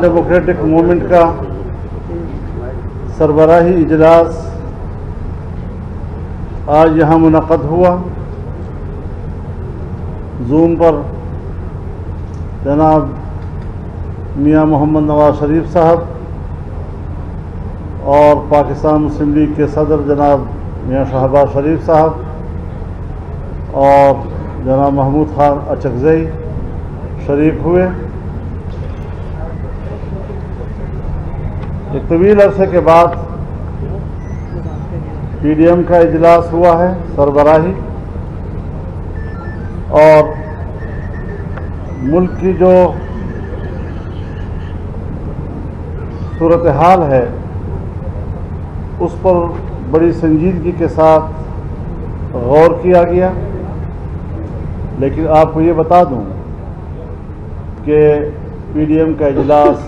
Democratic movement का सरबराही इजलास आज यहाँ मुनक़द हुआ। जूम पर जनाब मियाँ मोहम्मद नवाज शरीफ साहब और पाकिस्तान मुस्लिम लीग के सदर जनाब मियाँ शहबाज शरीफ साहब और जनाब महमूद खान अचकज़ई शरीक हुए। एक तवील अरसे के बाद PDM का इजलास हुआ है सरबराही, और मुल्क की जो सूरत हाल है उस पर बड़ी संजीदगी के साथ गौर किया गया। लेकिन आपको ये बता दूं कि PDM का इजलास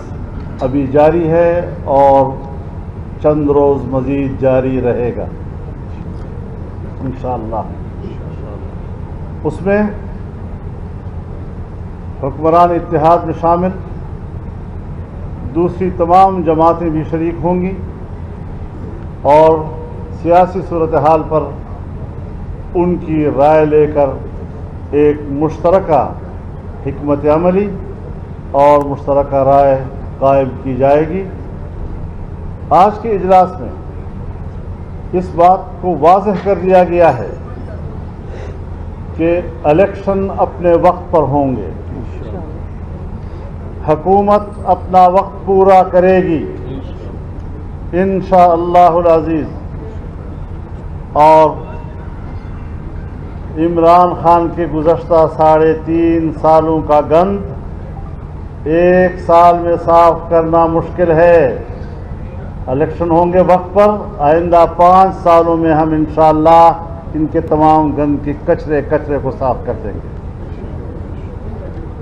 अभी जारी है और चंद रोज़ मज़ीद जारी रहेगा इंशाअल्लाह। उसमें हुक्मरान इत्तेहाद में शामिल दूसरी तमाम जमातें भी शरीक होंगी और सियासी सूरत हाल पर उनकी राय लेकर एक मुश्तरका हिकमत अमली और मुश्तरका राय कायम की जाएगी। आज के इजलास में इस बात को वाज़ेह कर दिया गया है कि इलेक्शन अपने वक्त पर होंगे, हुकूमत अपना वक्त पूरा करेगी इंशाअल्लाहुल अज़ीज़। और इमरान खान के गुज़श्ता 3.5 सालों का गंद एक साल में साफ करना मुश्किल है। इलेक्शन होंगे वक्त पर, आइंदा 5 सालों में हम इंशाअल्लाह इनके तमाम गंद के कचरे को साफ कर देंगे।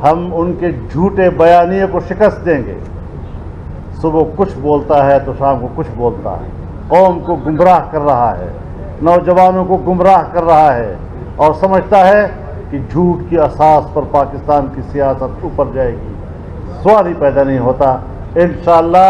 हम उनके झूठे बयानिए को शिकस्त देंगे। सुबह कुछ बोलता है तो शाम को कुछ बोलता है, कौम को गुमराह कर रहा है, नौजवानों को गुमराह कर रहा है और समझता है कि झूठ की असास पर पाकिस्तान की सियासत ऊपर जाएगी। सवाल ही पैदा नहीं होता। इंशाअल्लाह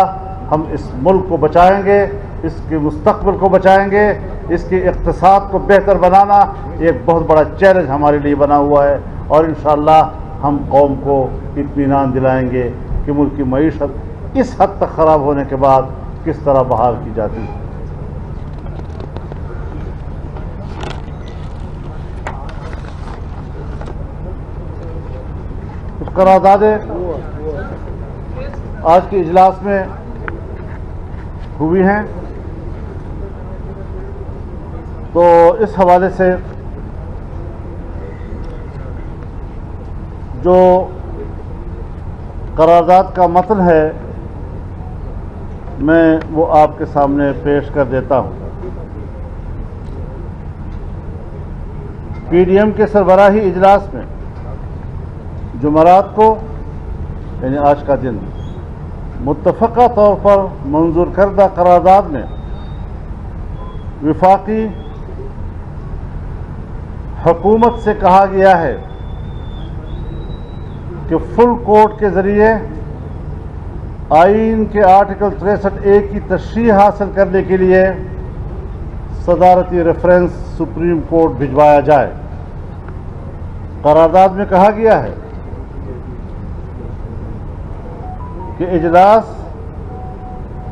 हम इस मुल्क को बचाएंगे, इसके मुस्तक़बिल को बचाएंगे। इसके इक़्तिसाद को बेहतर बनाना एक बहुत बड़ा चैलेंज हमारे लिए बना हुआ है और इंशाअल्लाह हम कौम को इत्मीनान दिलाएंगे कि मुल्क की मईशत इस हद तक ख़राब होने के बाद किस तरह बहाल की जाती है। कुछ करारदादें आज के इजलास में हुई हैं, तो इस हवाले से जो करारदाद का मतन है मैं वो आपके सामने पेश कर देता हूँ। PDM के सरबराही इजलास में जुमरात को यानी आज का दिन मुत्तफ़क़ा तौर पर मंजूर करदा करारदाद में विफाकी हुकूमत से कहा गया है कि फुल कोर्ट के ज़रिए आइन के आर्टिकल 63A की तशरीह हासिल करने के लिए सदारती रेफरेंस सुप्रीम कोर्ट भिजवाया जाए। करारदाद में कहा गया है कि इजलास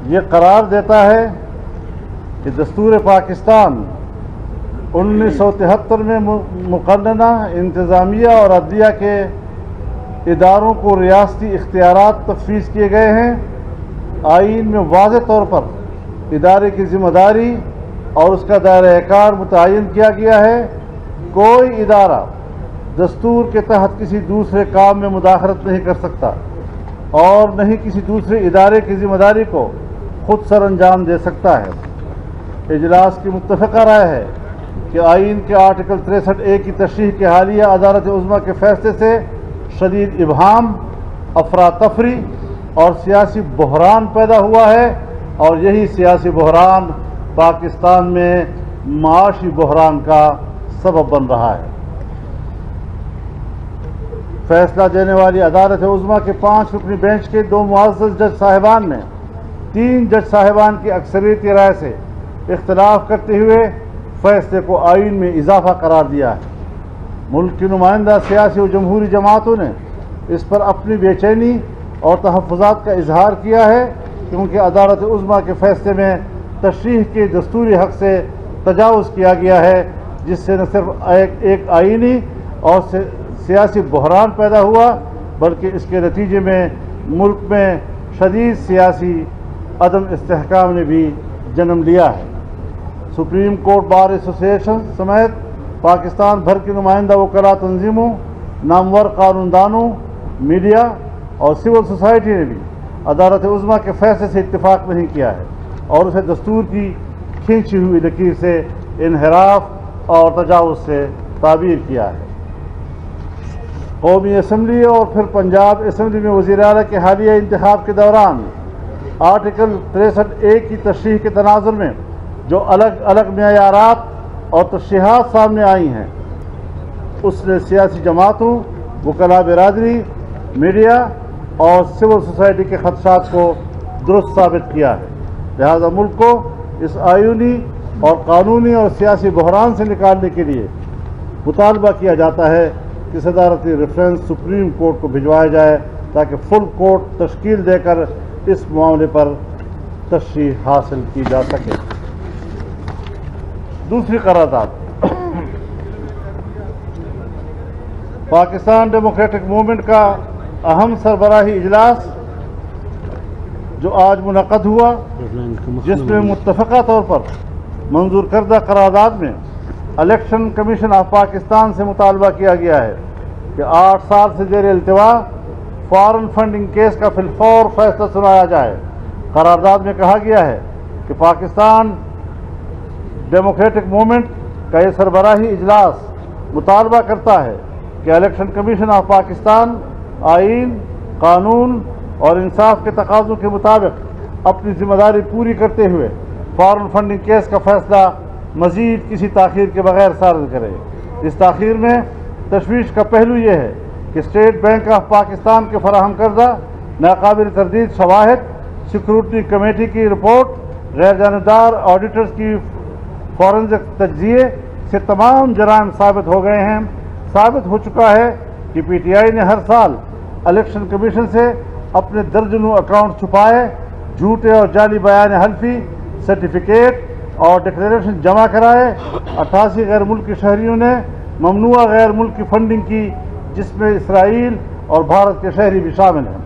ये करार देता है कि दस्तूर पाकिस्तान 1973 में मुक़न्नना इंतज़ामिया और अदलिया के इदारों को रियासती इख्तियारात तफ़वीज़ किए गए हैं। आइन में वाज़ेह तौर पर इदारे की ज़िम्मेदारी और उसका दायरा-ए-कार मुतय्यन किया गया है। कोई इदारा दस्तूर के तहत किसी दूसरे काम में मुदाखलत नहीं कर सकता और न ही किसी दूसरे इदारे की ज़िम्मेदारी को खुद सर अंजाम दे सकता है। इजलास की मुत्तफ़क़ा राय है कि आइन के आर्टिकल 63A की तशरीह के हालिया अदालत उज़्मा के फैसले से शदीद इबहाम, अफरा तफरी और सियासी बहरान पैदा हुआ है और यही सियासी बहरान पाकिस्तान में माशी बहरान का सबब बन रहा है। फैसला देने वाली अदालत उज़्मा के 5 रुकनी बेंच के 2 मुअज़्ज़ज़ जज साहिबान ने 3 जज साहिबान की अक्सरियती राय से इख्तलाफ करते हुए फैसले को आइन में इजाफा करार दिया है। मुल्क की नुमाइंदा सियासी और जमहूरी जमातों ने इस पर अपनी बेचैनी और तहफ़्फ़ुज़ात का इजहार किया है, क्योंकि अदालत उज़्मा के फैसले में तशरीह के दस्तूरी हक़ से तजावुज़ किया गया है, जिससे न सिर्फ एक आइनी और सियासी बहरान पैदा हुआ, बल्कि इसके नतीजे में मुल्क में शदीद सियासी अदम इस्तेहकाम ने भी जन्म लिया है। सुप्रीम कोर्ट बार एसोसिएशन समेत पाकिस्तान भर की नुमाइंदा वकला तंजीमों, नामवर कानूनदानों, मीडिया और सिविल सोसाइटी ने भी अदालत उज़्मा के फैसले से इत्तेफाक नहीं किया है और उसे दस्तूर की खींची हुई लकीर से इनहराफ और तजावुज़ से ताबीर किया है। कौमी असम्बली और फिर पंजाब असम्बली में वज़ीर आला के हालिया इंतखाब के दौरान आर्टिकल 63A की तशरीह के तनाज़ुर में जो अलग अलग मेयारात और तशरीहात सामने आई हैं, उसने सियासी जमातों, वकला बिरादरी, मीडिया और सिविल सोसाइटी के खदशात को दुरुस्त साबित किया है। लिहाजा मुल्क को इस आइनी और कानूनी और सियासी बहरान से निकालने के लिए मुतालबा किया जाता है कि सदारती रेफरेंस सुप्रीम कोर्ट को भिजवाया जाए, ताकि फुल कोर्ट तश्कील देकर इस मामले पर तशरीह हासिल की जा सके। दूसरी करारदाद, पाकिस्तान डेमोक्रेटिक मूवमेंट का अहम सरबराही इजलास जो आज मुनक़द हुआ, जिसमें मुत्तफ़क़ा तौर पर मंजूर करदा करारदाद में इलेक्शन कमीशन ऑफ पाकिस्तान से मुतालबा किया गया है कि 8 साल से ज़ेर इल्तिवा फॉरेन फंडिंग केस का फिलफौर फैसला सुनाया जाए। करारदाद में कहा गया है कि पाकिस्तान डेमोक्रेटिक मूवमेंट का ये सरबराही इजलास मुतालबा करता है कि इलेक्शन कमीशन ऑफ पाकिस्तान आइन, कानून और इंसाफ के तकाज़ों के मुताबिक अपनी जिम्मेदारी पूरी करते हुए फॉरेन फंडिंग केस का फैसला मज़ीद किसी ताख़ीर के बगैर सार्द करे। इस ताख़ीर में तशवीश का पहलू ये है कि स्टेट बैंक ऑफ पाकिस्तान के फराहम करदा नाकाबिल तरदीद शवाहिद, सिक्योरिटी कमेटी की रिपोर्ट, गैर जानबदार ऑडिटर्स की फॉरेंसिक तज्ज़िये से तमाम जराइम साबित हो गए हैं। साबित हो चुका है कि PTI ने हर साल इलेक्शन कमीशन से अपने दर्जनों अकाउंट छुपाए, झूठे और जाली बयान हल्फी, सर्टिफिकेट और डिक्लेरेशन जमा कराए। 88 गैर मुल्की शहरियों ने ममनुआ गैर मुल्की फंडिंग की, जिसमें इसराइल और भारत के शहरी भी शामिल हैं।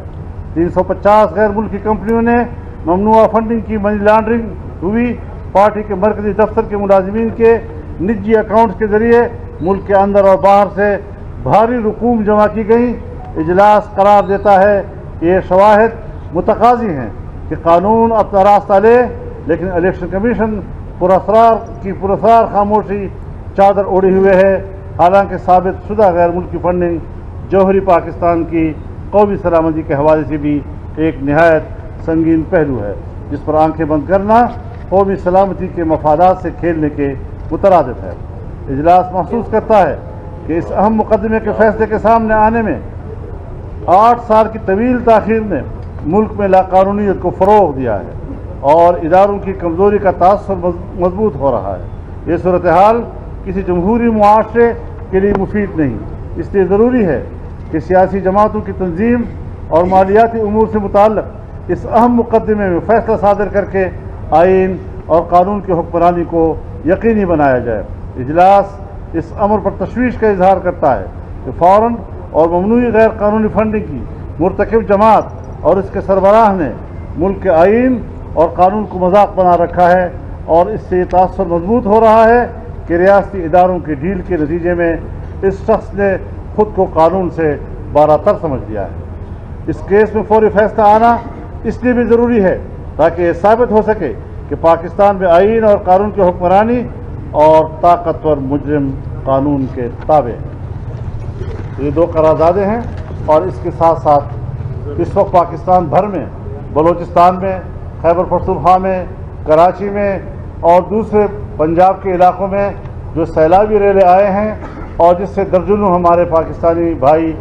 350 गैर मुल्की कंपनियों ने ममनुआ फंडिंग की मनी लॉन्ड्रिंग हुई। पार्टी के मरकजी दफ्तर के मुलाजिमीन के निजी अकाउंट्स के जरिए मुल्क के अंदर और बाहर से भारी रकूम जमा की गई। इजलास करार देता है कि ये शवाहिद मुतकाज़ी हैं कि कानून अपना रास्ता ले, लेकिन इलेक्शन कमीशन पुरअसरार खामोशी चादर ओढ़े हुए है। हालांकि साबित शुदा गैर मुल्की फंडिंग जौहरी पाकिस्तान की कौमी सलामती के हवाले से भी एक नहायत संगीन पहलू है, जिस पर आंखें बंद करना कौमी सलामती के मफादात से खेलने के मुतरादिफ है। इजलास महसूस करता है कि इस अहम मुकदमे के फैसले के सामने आने में 8 साल की तवील ताख़ीर ने मुल्क में लाकानूनियत को फ़रोग़ दिया है और इदारों की कमज़ोरी का तासुर मजबूत हो रहा है। ये सूरत हाल किसी जमहूरी मुआशरे के लिए मुफीद नहीं। इसलिए ज़रूरी है कि सियासी जमातों की तंजीम और मालियाती उमूर से मुताल्लिक़ इस अहम मुकदमे में फ़ैसला सादर करके आइन और कानून की हुक्मरानी को यकीनी बनाया जाए। इजलास इस अमर पर तशवीश का इजहार करता है कि फ़ौरन और ममनूई गैर कानूनी फंडिंग की मुर्तकिब जमात और इसके सरबराह ने मुल्क के आइन और कानून को मजाक बना रखा है, और इससे ये तासुर मजबूत हो रहा है कि रियासती इदारों की ढील के नतीजे में इस शख्स ने खुद को कानून से बारातर समझ लिया है। इस केस में फौरी फैसला आना इसलिए भी ज़रूरी है ताकि ये साबित हो सके कि पाकिस्तान में आइन और कानून की हुक्मरानी और ताकतवर मुजरिम कानून के ताबे। ये 2 करारदादें हैं, और इसके साथ साथ इस वक्त पाकिस्तान भर में, बलूचिस्तान में, खैबर पख्तूनख्वा में, कराची में और दूसरे पंजाब के इलाकों में जो सैलाबी रेले आए हैं और जिससे दर्जनों हमारे पाकिस्तानी भाई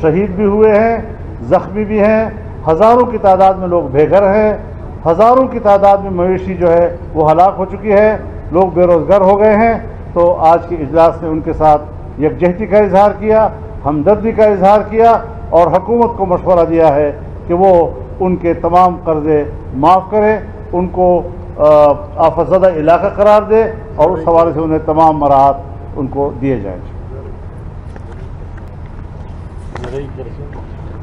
شہید بھی ہوئے ہیں، زخمی بھی ہیں، ہزاروں کی تعداد میں لوگ بے گھر ہیں، ہزاروں کی تعداد میں مویشی جو ہے وہ ہلاک ہو چکی ہے، لوگ بے روزگار ہو گئے ہیں۔ تو آج کے اجلاس نے ان کے ساتھ یکجہتی کا اظہار کیا، ہمدردی کا اظہار کیا اور حکومت کو مشورہ دیا ہے کہ وہ ان کے تمام قرضے معاف کرے، ان کو آفت زدہ علاقہ قرار دے اور اس حوالے سے انہیں تمام مراحت ان کو دیے جائیں۔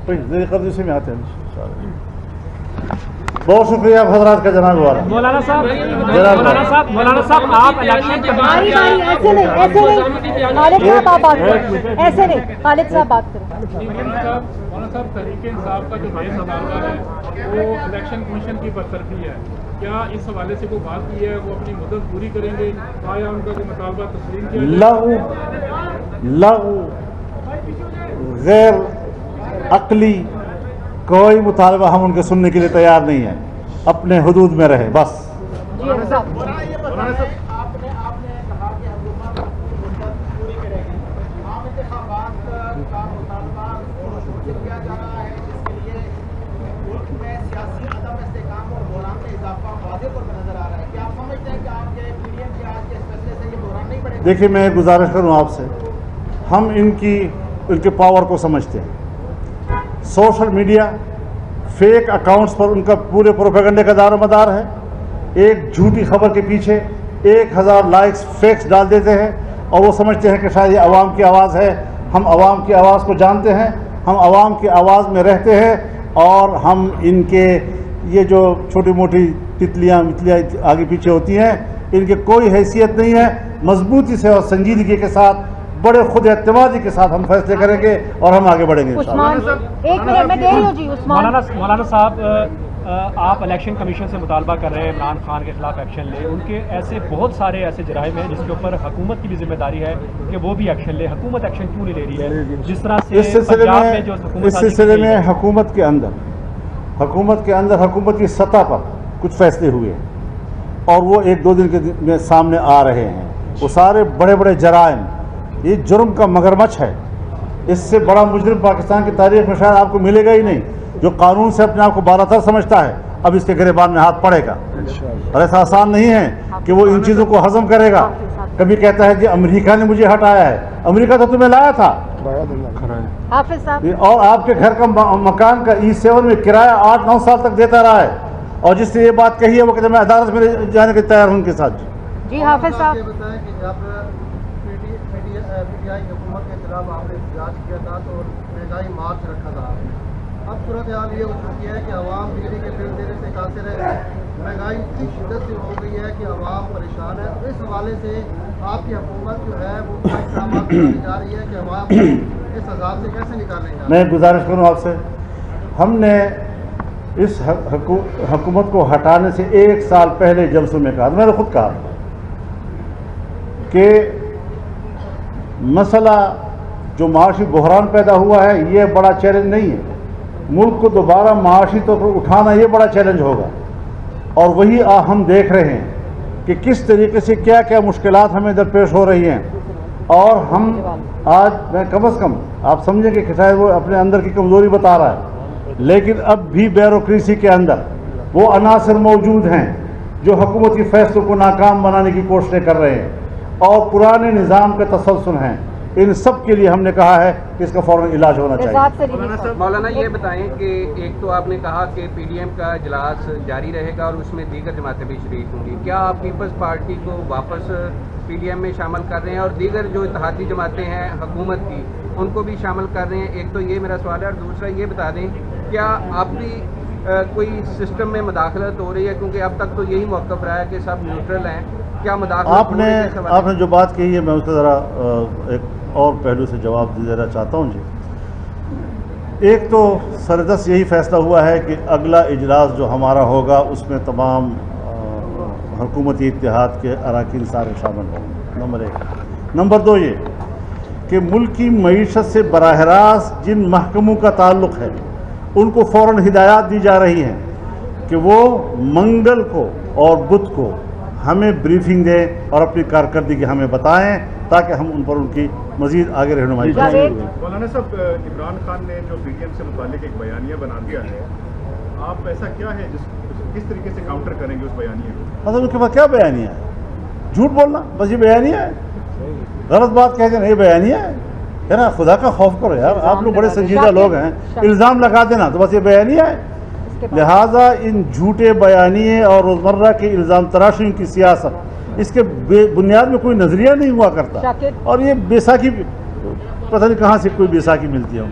قبضے سے میں آتے ہیں۔ بہت شکریہ آپ حضرات کا جناب والا۔ مولانا صاحب آپ الیکشن کے بعد ایسے نہیں خالد صاحب آپ بات کریں، ایسے نہیں خالد صاحب بات کریں۔ مولانا صاحب تحریک انصاف کا جو نئے مطالبہ ہے وہ الیکشن کمیشن کی برطرفی ہے، کیا اس حوالے سے کوئی بات کی ہے؟ وہ اپنی مدت پوری کریں گے؟ آیا ان کا کوئی مطالبہ تسلیم کیا جائے؟ لغو غیر عقلی کوئی مطالبہ ہم ان کے سننے کے لیے تیار نہیں ہیں، اپنے حدود میں رہے بس۔ مولانا صاحب دیکھیے میں گزارش کروں آپ سے، ہم ان کے پاور کو سمجھتے ہیں۔ سوشل میڈیا فیک اکاؤنٹس پر ان کا پورے پروپیگنڈے کا دار و مدار ہے، ایک جھوٹی خبر کے پیچھے 1000 لائکس فیکس ڈال دیتے ہیں اور وہ سمجھتے ہیں کہ شاید یہ عوام کی آواز ہے۔ ہم عوام کی آواز کو جانتے ہیں، ہم عوام کی آواز میں رہتے ہیں اور ہم ان کے یہ جو چھوٹی موٹی تتلیاں آگے پیچھے ہوتی ہیں ان کے کوئی حیثیت نہیں ہے۔ مضبوطی سے اور سنجیدگی کے ساتھ بڑے خود اعتمادی کے ساتھ ہم فیصلے کریں گے اور ہم آگے بڑھیں گے انشاءاللہ۔ ایک منٹ میں دے رہی ہوں جی عثمان۔ مولانا صاحب آپ الیکشن کمیشن سے مطالبہ کر رہے ہیں عمران خان کے خلاف ایکشن لے، ان کے ایسے بہت سارے ایسے جرائم ہیں جس کے اوپر حکومت کی بھی ذمہ داری ہے کہ وہ بھی ایکشن لے، حکومت ایکشن کیوں نہیں لے رہی ہے؟ جس طرح سے اس سلسلے میں حکومت کے اندر حکومت کی سطح پر کچھ فیصلے ہوئے ہیں اور وہ 1-2 دن کے میں سامنے آ رہے ہیں۔ وہ سارے بڑے بڑے جرائم، یہ جرم کا مگرمچھ ہے، اس سے بڑا مجرم پاکستان کی تاریخ میں شاید آپ کو ملے گا ہی نہیں، جو قانون سے اپنے آپ کو بالاتر سمجھتا ہے اب اس کے گریبان میں ہاتھ پڑے گا اور ایسا آسان نہیں ہے کہ وہ ان چیزوں کو ہضم کرے گا۔ کبھی کہتا ہے کہ امریکہ نے مجھے ہٹایا ہے، امریکہ تو تمہیں لایا تھا، حافظ صاحب اور آپ کے گھر کا مکان کا E7 میں کرایہ 8-9 سال تک دیتا رہا ہے، اور جس سے یہ بات کہی ہے وہ کہتے ہیں میں عدالت میں جانے کے تیار ہوں ان کے ساتھ۔ جی حافظ صاحب یہ بتائیں کہ جب PTI حکومت کے خلاف آپ نے احتجاج کیا تھا تو مہنگائی مارچ رکھا تھا، اب صورتحال یہ ہو چکی ہے کہ عوام بجلی کے بل دینے سے قاصر ہے، مہنگائی اتنی شدت سے ہو گئی ہے کہ عوام پریشان ہے۔ اس حوالے سے آپ کی حکومت جو ہے وہ کیا اقدامات کرنے جا رہی ہے کہ عوام کو اس عذاب سے کیسے نکالنے جا رہی ہے؟ میں گزارش کروں آپ سے، ہم نے اس حکومت کو ہٹانے سے 1 سال پہلے جلسوں میں کہا، میں نے خود کہا کہ مسئلہ جو معاشی بحران پیدا ہوا ہے یہ بڑا چیلنج نہیں ہے، ملک کو دوبارہ معاشی طور پر اٹھانا یہ بڑا چیلنج ہوگا، اور وہی ہم دیکھ رہے ہیں کہ کس طریقے سے کیا کیا مشکلات ہمیں درپیش ہو رہی ہیں، اور ہم آج میں کم از کم آپ سمجھیں کہ شاید وہ اپنے اندر کی کمزوری بتا رہا ہے، لیکن اب بھی بیوروکریسی کے اندر وہ عناصر موجود ہیں جو حکومت کی فیصلوں کو ناکام بنانے کی کوششیں کر رہے ہیں اور پرانے نظام کے تسلسل ہیں۔ ان سب کے لیے ہم نے کہا ہے کہ اس کا فوراً علاج ہونا چاہیے۔ مولانا یہ بتائیں کہ ایک تو آپ نے کہا کہ PDM کا اجلاس جاری رہے گا اور اس میں دیگر جماعتیں بھی شریک ہوں گی، کیا آپ پیپلز پارٹی کو واپس PDM میں شامل کر رہے ہیں اور دیگر جو اتحادی جماعتیں ہیں حکومت کی ان کو بھی شامل کر رہے ہیں؟ ایک تو یہ میرا سوال ہے، اور دوسرا یہ بتا دیں کیا آپ بھی کوئی سسٹم میں مداخلت ہو رہی ہے؟ کیونکہ اب تک تو یہی موقف رہا ہے کہ سب نیوٹرل ہیں، کیا مداخلت آپ نے جو بات کہی ہے میں اس کا ذرا ایک اور پہلو سے جواب دینا چاہتا ہوں جی۔ ایک تو سردست یہی فیصلہ ہوا ہے کہ اگلا اجلاس جو ہمارا ہوگا اس میں تمام حکومتی اتحاد کے اراکین سارے شامل ہوں گے، نمبر 1۔ نمبر 2 یہ کہ ملکی معیشت سے براہ راست جن محکموں کا تعلق ہے ان کو فوراً ہدایات دی جا رہی ہیں کہ وہ منگل کو اور بدھ کو ہمیں بریفنگ دیں اور اپنی کارکردگی ہمیں بتائیں تاکہ ہم ان پر ان کی مزید آگے رہنمائی کر جاوید سکیں۔ مولانا صاحب، عمران خان نے جو پی ڈی ایم سے متعلق ایک بیانیہ بنا دیا ہے، آپ ایسا کیا ہے کس طریقے سے کاؤنٹر کریں گے اس بیانیے کو؟ مطلب ان کے پاس کیا بیانیہ ہے؟ جھوٹ بولنا، بس یہ بیانیہ ہے، غلط بات کہہ دینا، یہ بیانیہ ہے نا؟ خدا کا خوف کرو یار، آپ لوگ بڑے سنجیدہ لوگ ہیں، الزام لگا دینا تو بس یہ بیانیہ ہے۔ لہٰذا ان جھوٹے بیانیے اور روزمرہ کے الزام تراشی کی سیاست، اس کے بنیاد میں کوئی نظریہ نہیں ہوا کرتا، اور یہ بیساکھی پتہ نہیں کہاں سے کوئی بیساکھی ملتی ہے